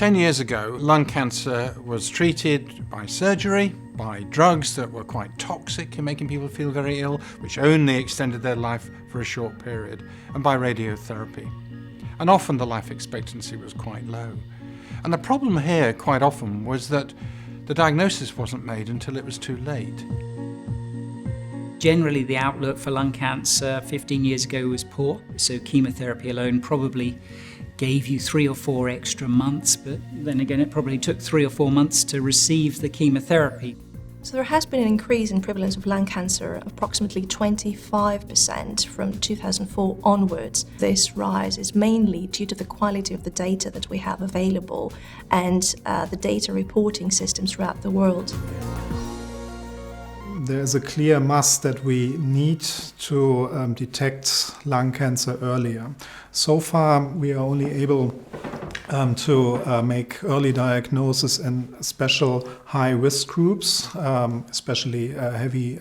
10 years ago, lung cancer was treated by surgery, by drugs that were quite toxic in making people feel very ill, which only extended their life for a short period, and by radiotherapy. And often the life expectancy was quite low. And the problem here quite often was that the diagnosis wasn't made until it was too late. Generally, the outlook for lung cancer 15 years ago was poor, so chemotherapy alone probably gave you 3 or 4 extra months, but then again it probably took 3 or 4 months to receive the chemotherapy. So there has been an increase in prevalence of lung cancer of approximately 25% from 2004 onwards. This rise is mainly due to the quality of the data that we have available and the data reporting systems throughout the world. There is a clear must that we need to detect lung cancer earlier. So far, we are only able to make early diagnosis in special high-risk groups, especially heavy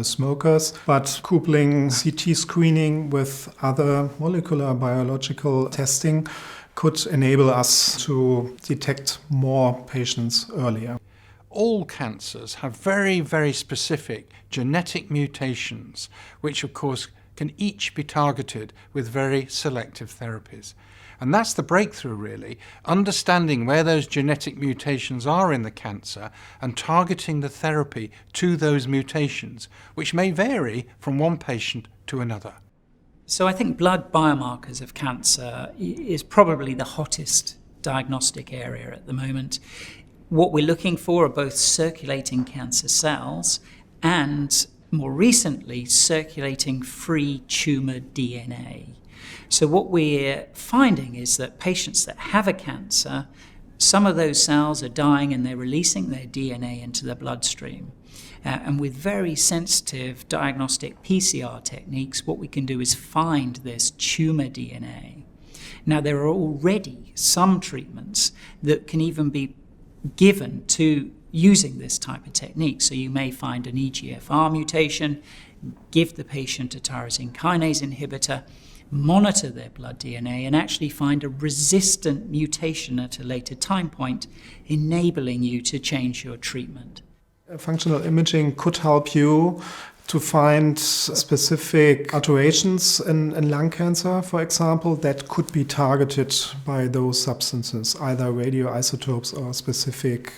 smokers. But coupling CT screening with other molecular biological testing could enable us to detect more patients earlier. All cancers have very, very specific genetic mutations, which of course can each be targeted with very selective therapies. And that's the breakthrough really, understanding where those genetic mutations are in the cancer and targeting the therapy to those mutations, which may vary from one patient to another. So I think blood biomarkers of cancer is probably the hottest diagnostic area at the moment. What we're looking for are both circulating cancer cells and, more recently, circulating free tumour DNA. So what we're finding is that patients that have a cancer, some of those cells are dying and they're releasing their DNA into the bloodstream. And with very sensitive diagnostic PCR techniques, what we can do is find this tumour DNA. Now, there are already some treatments that can even be given to using this type of technique. So you may find an EGFR mutation, give the patient a tyrosine kinase inhibitor, monitor their blood DNA, and actually find a resistant mutation at a later time point, enabling you to change your treatment. Functional imaging could help you to find specific alterations in lung cancer, for example, that could be targeted by those substances, either radioisotopes or specific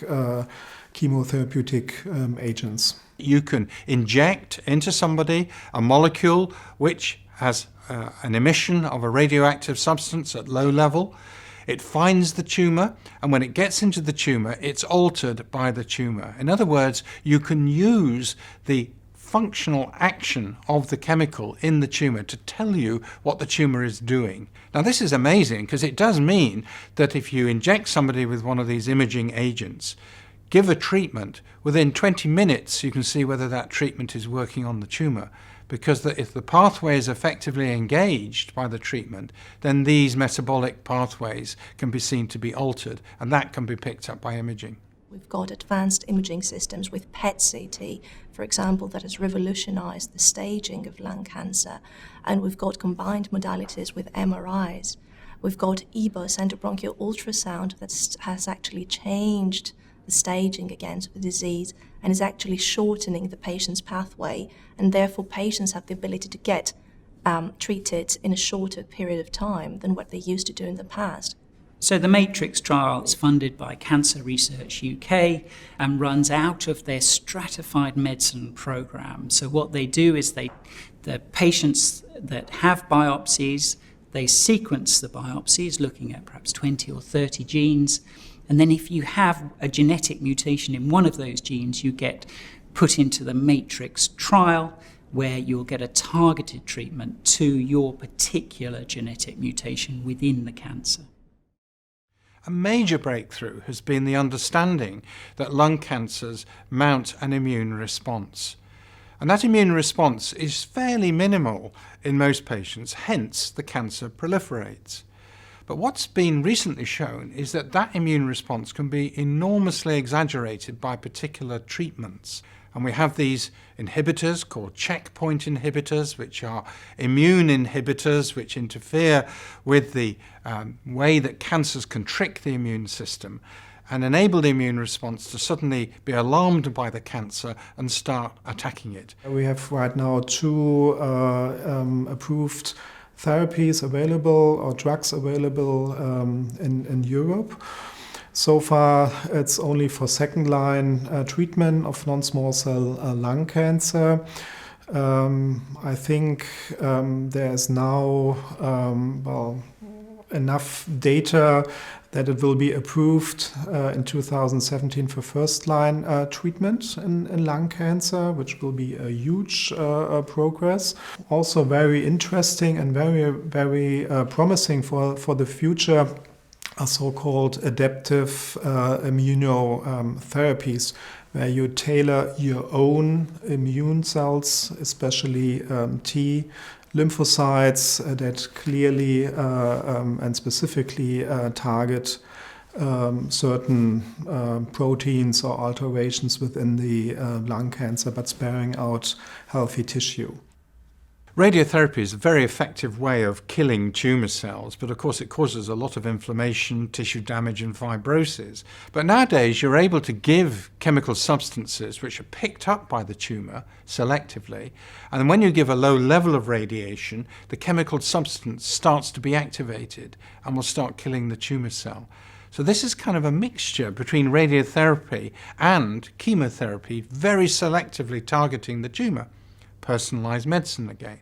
chemotherapeutic agents. You can inject into somebody a molecule which has an emission of a radioactive substance at low level. It finds the tumour, and when it gets into the tumour, it's altered by the tumour. In other words, you can use the functional action of the chemical in the tumour to tell you what the tumour is doing. Now this is amazing because it does mean that if you inject somebody with one of these imaging agents, give a treatment, within 20 minutes you can see whether that treatment is working on the tumour, because if the pathway is effectively engaged by the treatment, then these metabolic pathways can be seen to be altered, and that can be picked up by imaging. We've got advanced imaging systems with PET-CT, for example, that has revolutionized the staging of lung cancer. And we've got combined modalities with MRIs. We've got EBUS, endobronchial ultrasound, that has actually changed the staging against the disease and is actually shortening the patient's pathway. And therefore, patients have the ability to get treated in a shorter period of time than what they used to do in the past. So the MATRIX trial is funded by Cancer Research UK and runs out of their stratified medicine program. So what they do is the patients that have biopsies, they sequence the biopsies looking at perhaps 20 or 30 genes. And then if you have a genetic mutation in one of those genes, you get put into the MATRIX trial where you'll get a targeted treatment to your particular genetic mutation within the cancer. A major breakthrough has been the understanding that lung cancers mount an immune response. And that immune response is fairly minimal in most patients, hence the cancer proliferates. But what's been recently shown is that that immune response can be enormously exaggerated by particular treatments. And we have these inhibitors called checkpoint inhibitors, which are immune inhibitors which interfere with the way that cancers can trick the immune system and enable the immune response to suddenly be alarmed by the cancer and start attacking it. We have right now 2 approved therapies available or drugs available in Europe. So far, it's only for second-line treatment of non-small cell lung cancer. I think there is now enough data that it will be approved in 2017 for first-line treatment in lung cancer, which will be a huge progress. Also very interesting and very promising for the future are so-called adaptive immunotherapies, where you tailor your own immune cells, especially T lymphocytes that clearly and specifically target certain proteins or alterations within the lung cancer, but sparing out healthy tissue. Radiotherapy is a very effective way of killing tumour cells, but of course it causes a lot of inflammation, tissue damage and fibrosis. But nowadays you're able to give chemical substances which are picked up by the tumour selectively, and when you give a low level of radiation, the chemical substance starts to be activated and will start killing the tumour cell. So this is kind of a mixture between radiotherapy and chemotherapy, very selectively targeting the tumour. Personalised medicine again.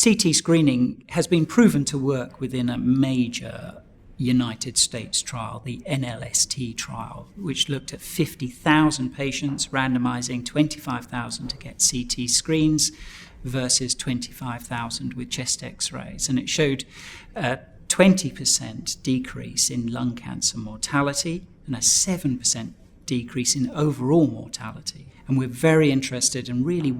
CT screening has been proven to work within a major United States trial, the NLST trial, which looked at 50,000 patients, randomizing 25,000 to get CT screens versus 25,000 with chest x-rays. And it showed a 20% decrease in lung cancer mortality and a 7% decrease in overall mortality. And we're very interested and really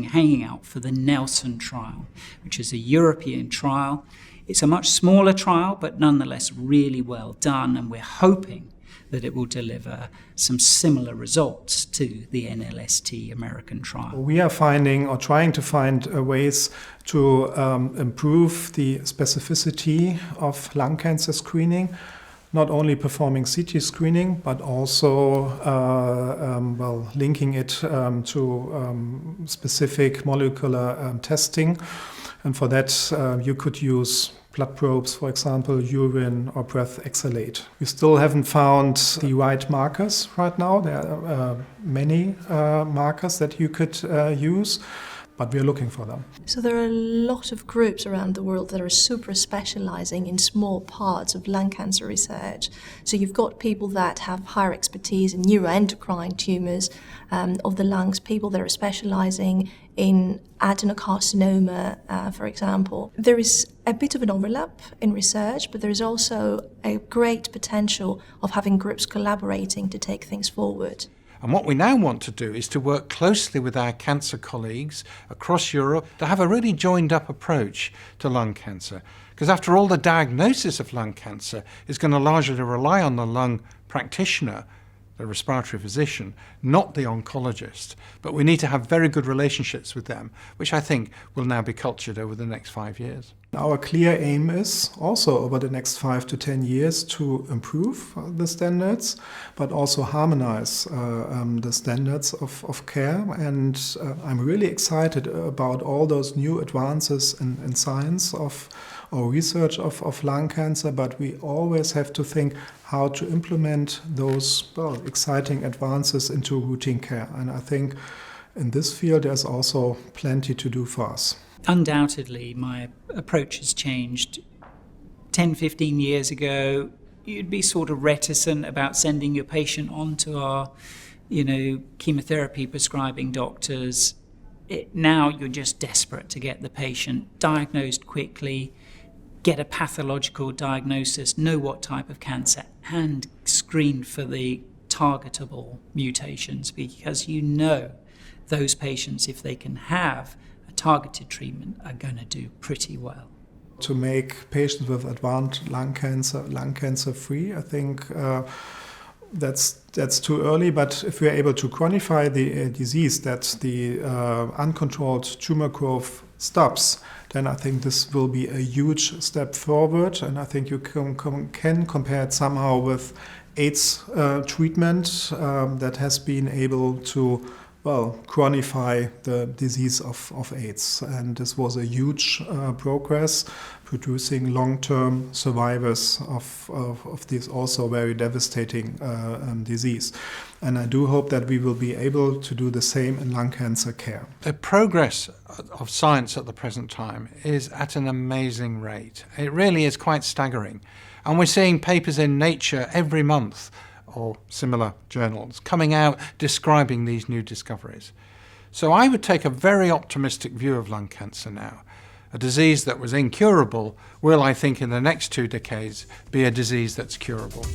hanging out for the Nelson trial, which is a European trial. It's a much smaller trial, but nonetheless really well done, and we're hoping that it will deliver some similar results to the NLST American trial. We are finding or trying to find ways to improve the specificity of lung cancer screening. Not only performing CT screening, but also linking it to specific molecular testing. And for that, you could use blood probes, for example, urine or breath exhalate. We still haven't found the right markers right now. There are many markers that you could use, but we're looking for them. So there are a lot of groups around the world that are super specialising in small parts of lung cancer research. So you've got people that have higher expertise in neuroendocrine tumours of the lungs, people that are specialising in adenocarcinoma, for example. There is a bit of an overlap in research, but there is also a great potential of having groups collaborating to take things forward. And what we now want to do is to work closely with our cancer colleagues across Europe to have a really joined up approach to lung cancer. Because after all, the diagnosis of lung cancer is going to largely rely on the lung practitioner, the respiratory physician, not the oncologist. But we need to have very good relationships with them, which I think will now be cultured over the next 5 years. Our clear aim is also over the next 5 to 10 years to improve the standards, but also harmonize the standards of care. And I'm really excited about all those new advances in science of or research of lung cancer, but we always have to think how to implement those exciting advances into routine care. And I think in this field there's also plenty to do for us. Undoubtedly, my approach has changed. 10, 15 years ago, you'd be sort of reticent about sending your patient on to our, chemotherapy prescribing doctors. Now you're just desperate to get the patient diagnosed quickly, get a pathological diagnosis, know what type of cancer, and screen for the targetable mutations, because those patients, if they can have a targeted treatment, are going to do pretty well. To make patients with advanced lung cancer free, I think that's too early. But if we are able to quantify the disease, that the uncontrolled tumor growth stops, then I think this will be a huge step forward. And I think you can compare it somehow with AIDS treatment that has been able to, well, quantify the disease of AIDS. And this was a huge progress, producing long-term survivors of this also very devastating disease. And I do hope that we will be able to do the same in lung cancer care. The progress of science at the present time is at an amazing rate. It really is quite staggering. And we're seeing papers in Nature every month, or similar journals, coming out describing these new discoveries. So I would take a very optimistic view of lung cancer now. A disease that was incurable will, I think, in the next 2 decades be a disease that's curable.